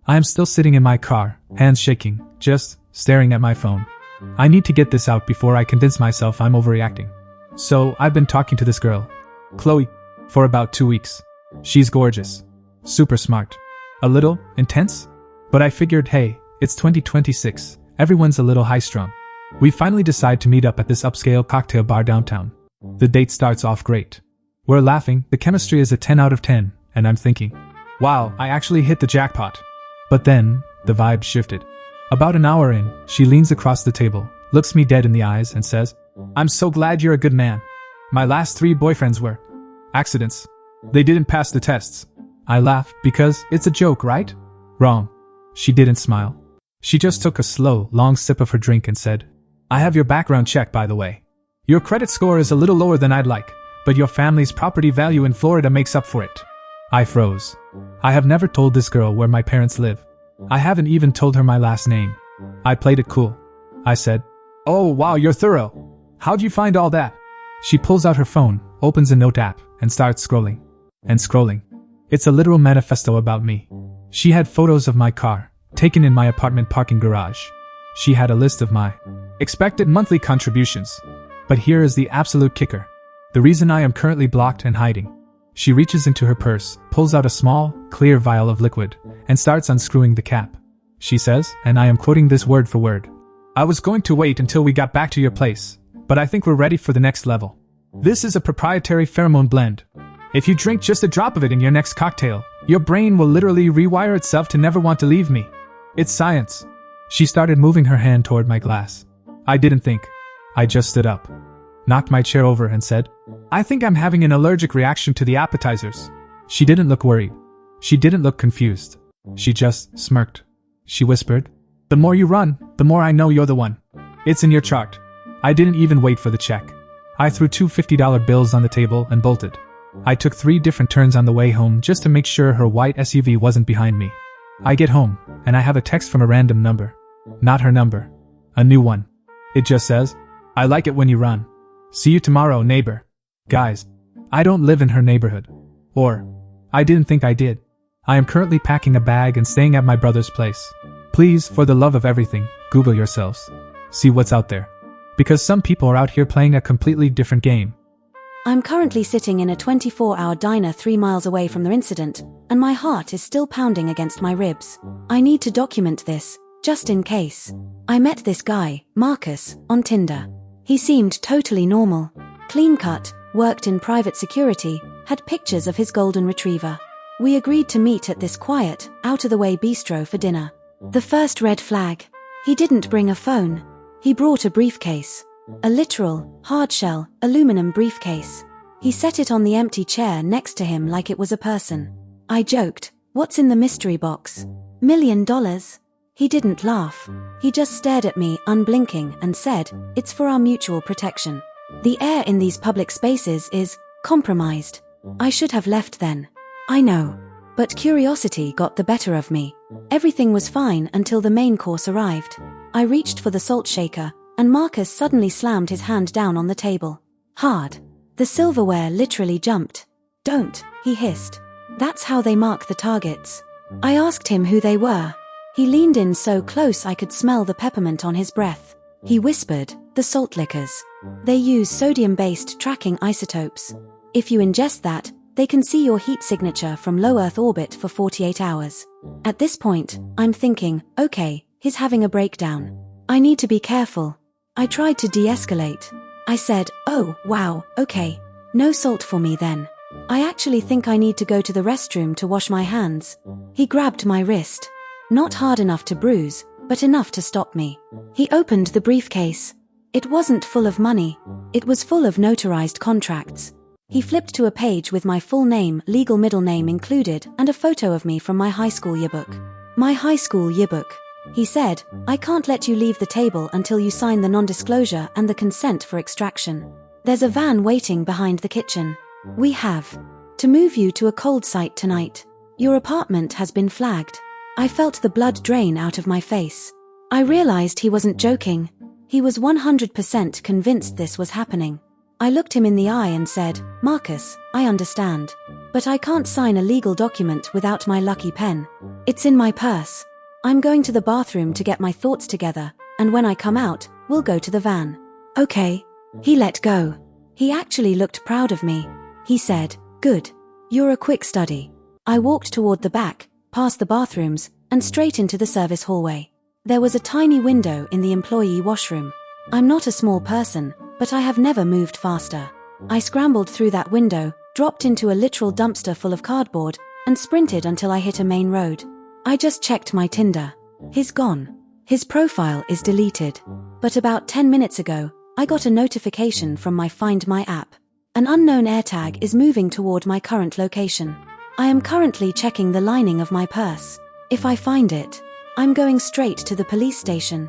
I am still sitting in my car, hands shaking, just staring at my phone. I need to get this out before I convince myself I'm overreacting. So, I've been talking to this girl, Chloe, for about 2 weeks. She's gorgeous. Super smart. A little intense? But I figured, hey, it's 2026, everyone's a little high-strung. We finally decide to meet up at this upscale cocktail bar downtown. The date starts off great. We're laughing, the chemistry is a 10 out of 10, and I'm thinking, wow, I actually hit the jackpot. But then, the vibe shifted. About an hour in, she leans across the table, looks me dead in the eyes and says, I'm so glad you're a good man. My last 3 boyfriends were accidents. They didn't pass the tests. I laugh, because it's a joke, right? Wrong. She didn't smile. She just took a slow, long sip of her drink and said, I have your background check, by the way. Your credit score is a little lower than I'd like, but your family's property value in Florida makes up for it. I froze. I have never told this girl where my parents live. I haven't even told her my last name. I played it cool. I said, oh wow, you're thorough. How'd you find all that? She pulls out her phone, opens a note app, and starts scrolling. And scrolling. It's a literal manifesto about me. She had photos of my car, taken in my apartment parking garage. She had a list of my expected monthly contributions. But here is the absolute kicker. The reason I am currently blocked and hiding. She reaches into her purse, pulls out a small, clear vial of liquid, and starts unscrewing the cap. She says, and I am quoting this word for word, I was going to wait until we got back to your place, but I think we're ready for the next level. This is a proprietary pheromone blend. If you drink just a drop of it in your next cocktail, your brain will literally rewire itself to never want to leave me. It's science. She started moving her hand toward my glass. I didn't think. I just stood up, knocked my chair over and said, I think I'm having an allergic reaction to the appetizers. She didn't look worried. She didn't look confused. She just smirked. She whispered, the more you run, the more I know you're the one. It's in your chart. I didn't even wait for the check. I threw 2 $50 bills on the table and bolted. I took 3 different turns on the way home just to make sure her white SUV wasn't behind me. I get home, and I have a text from a random number. Not her number. A new one. It just says, I like it when you run. See you tomorrow, neighbor. Guys, I don't live in her neighborhood. Or, I didn't think I did. I am currently packing a bag and staying at my brother's place. Please, for the love of everything, Google yourselves. See what's out there. Because some people are out here playing a completely different game. I'm currently sitting in a 24-hour diner 3 miles away from the incident, and my heart is still pounding against my ribs. I need to document this, just in case. I met this guy, Marcus, on Tinder. He seemed totally normal. Clean-cut, worked in private security, had pictures of his golden retriever. We agreed to meet at this quiet, out-of-the-way bistro for dinner. The first red flag. He didn't bring a phone. He brought a briefcase. A literal, hard-shell, aluminum briefcase. He set it on the empty chair next to him like it was a person. I joked, what's in the mystery box? $1 million? He didn't laugh. He just stared at me, unblinking, and said, it's for our mutual protection. The air in these public spaces is compromised. I should have left then. I know. But curiosity got the better of me. Everything was fine until the main course arrived. I reached for the salt shaker, and Marcus suddenly slammed his hand down on the table. Hard. The silverware literally jumped. Don't, he hissed. That's how they mark the targets. I asked him who they were. He leaned in so close I could smell the peppermint on his breath. He whispered, the salt lickers. They use sodium-based tracking isotopes. If you ingest that, they can see your heat signature from low Earth orbit for 48 hours. At this point, I'm thinking, okay, he's having a breakdown. I need to be careful. I tried to de-escalate. I said, oh, wow, okay. No salt for me then. I actually think I need to go to the restroom to wash my hands. He grabbed my wrist. Not hard enough to bruise, but enough to stop me. He opened the briefcase. It wasn't full of money. It was full of notarized contracts. He flipped to a page with my full name, legal middle name included, and a photo of me from my high school yearbook. My high school yearbook. He said, I can't let you leave the table until you sign the non-disclosure and the consent for extraction. There's a van waiting behind the kitchen. We have to move you to a cold site tonight. Your apartment has been flagged. I felt the blood drain out of my face. I realized he wasn't joking. He was 100% convinced this was happening. I looked him in the eye and said, Marcus, I understand. But I can't sign a legal document without my lucky pen. It's in my purse. I'm going to the bathroom to get my thoughts together, and when I come out, we'll go to the van. Okay. He let go. He actually looked proud of me. He said, "Good. You're a quick study." I walked toward the back, past the bathrooms, and straight into the service hallway. There was a tiny window in the employee washroom. I'm not a small person, but I have never moved faster. I scrambled through that window, dropped into a literal dumpster full of cardboard, and sprinted until I hit a main road. I just checked my Tinder. He's gone. His profile is deleted. But about 10 minutes ago, I got a notification from my Find My app. An unknown AirTag is moving toward my current location. I am currently checking the lining of my purse. If I find it, I'm going straight to the police station.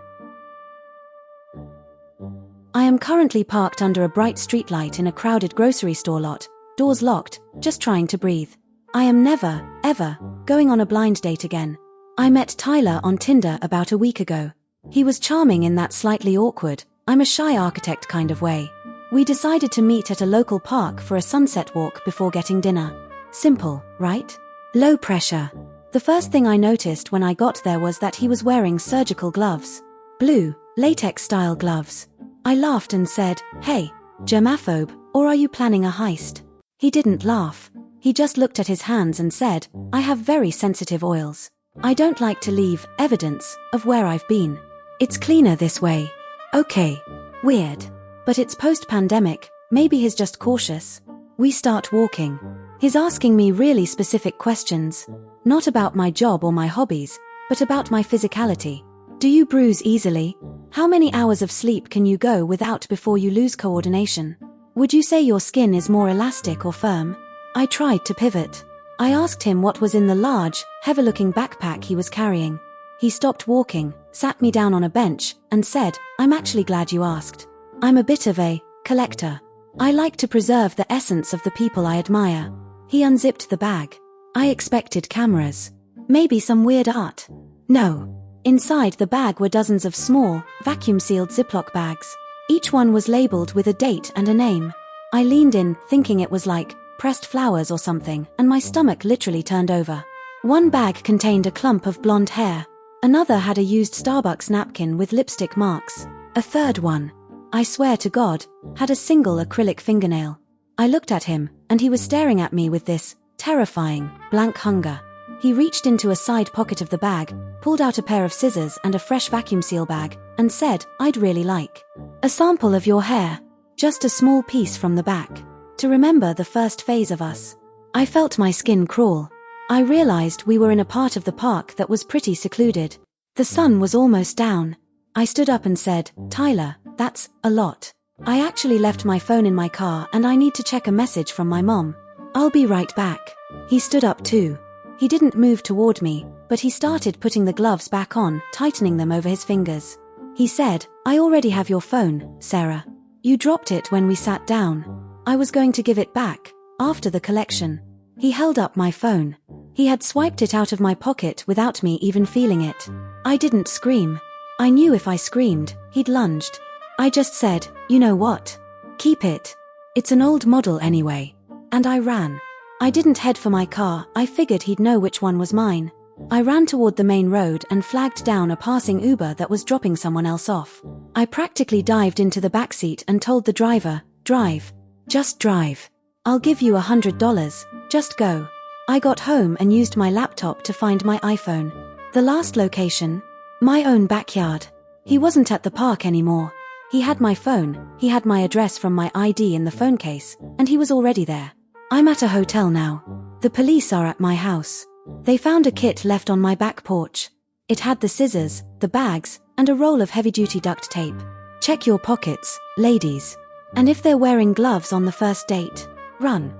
I am currently parked under a bright streetlight in a crowded grocery store lot, doors locked, just trying to breathe. I am never, ever, going on a blind date again. I met Tyler on Tinder about a week ago. He was charming in that slightly awkward, I'm a shy architect kind of way. We decided to meet at a local park for a sunset walk before getting dinner. Simple, right? Low pressure. The first thing I noticed when I got there was that he was wearing surgical gloves. Blue, latex-style gloves. I laughed and said, "Hey, germaphobe, or are you planning a heist?" He didn't laugh. He just looked at his hands and said, "I have very sensitive oils. I don't like to leave evidence of where I've been. It's cleaner this way." Okay. Weird. But it's post-pandemic, maybe he's just cautious. We start walking. He's asking me really specific questions. Not about my job or my hobbies, but about my physicality. Do you bruise easily? How many hours of sleep can you go without before you lose coordination? Would you say your skin is more elastic or firm? I tried to pivot. I asked him what was in the large, heavy-looking backpack he was carrying. He stopped walking, sat me down on a bench, and said, "I'm actually glad you asked. I'm a bit of a collector. I like to preserve the essence of the people I admire." He unzipped the bag. I expected cameras. Maybe some weird art. No. Inside the bag were dozens of small, vacuum-sealed Ziploc bags. Each one was labeled with a date and a name. I leaned in, thinking it was like pressed flowers or something, and my stomach literally turned over. One bag contained a clump of blonde hair. Another had a used Starbucks napkin with lipstick marks. A third one, I swear to God, had a single acrylic fingernail. I looked at him, and he was staring at me with this terrifying, blank hunger. He reached into a side pocket of the bag, pulled out a pair of scissors and a fresh vacuum seal bag, and said, "I'd really like a sample of your hair. Just a small piece from the back. To remember the first phase of us." I felt my skin crawl. I realized we were in a part of the park that was pretty secluded. The sun was almost down. I stood up and said, "Tyler, that's a lot. I actually left my phone in my car and I need to check a message from my mom. I'll be right back." He stood up too. He didn't move toward me, but he started putting the gloves back on, tightening them over his fingers. He said, "I already have your phone, Sarah. You dropped it when we sat down. I was going to give it back, after the collection." He held up my phone. He had swiped it out of my pocket without me even feeling it. I didn't scream. I knew if I screamed, he'd lunged. I just said, "You know what? Keep it. It's an old model anyway." And I ran. I didn't head for my car, I figured he'd know which one was mine. I ran toward the main road and flagged down a passing Uber that was dropping someone else off. I practically dived into the backseat and told the driver, "Drive. Just drive. I'll give you $100, just go." I got home and used my laptop to find my iPhone. The last location? My own backyard. He wasn't at the park anymore. He had my phone, he had my address from my ID in the phone case, and he was already there. I'm at a hotel now. The police are at my house. They found a kit left on my back porch. It had the scissors, the bags, and a roll of heavy-duty duct tape. Check your pockets, ladies. And if they're wearing gloves on the first date, run.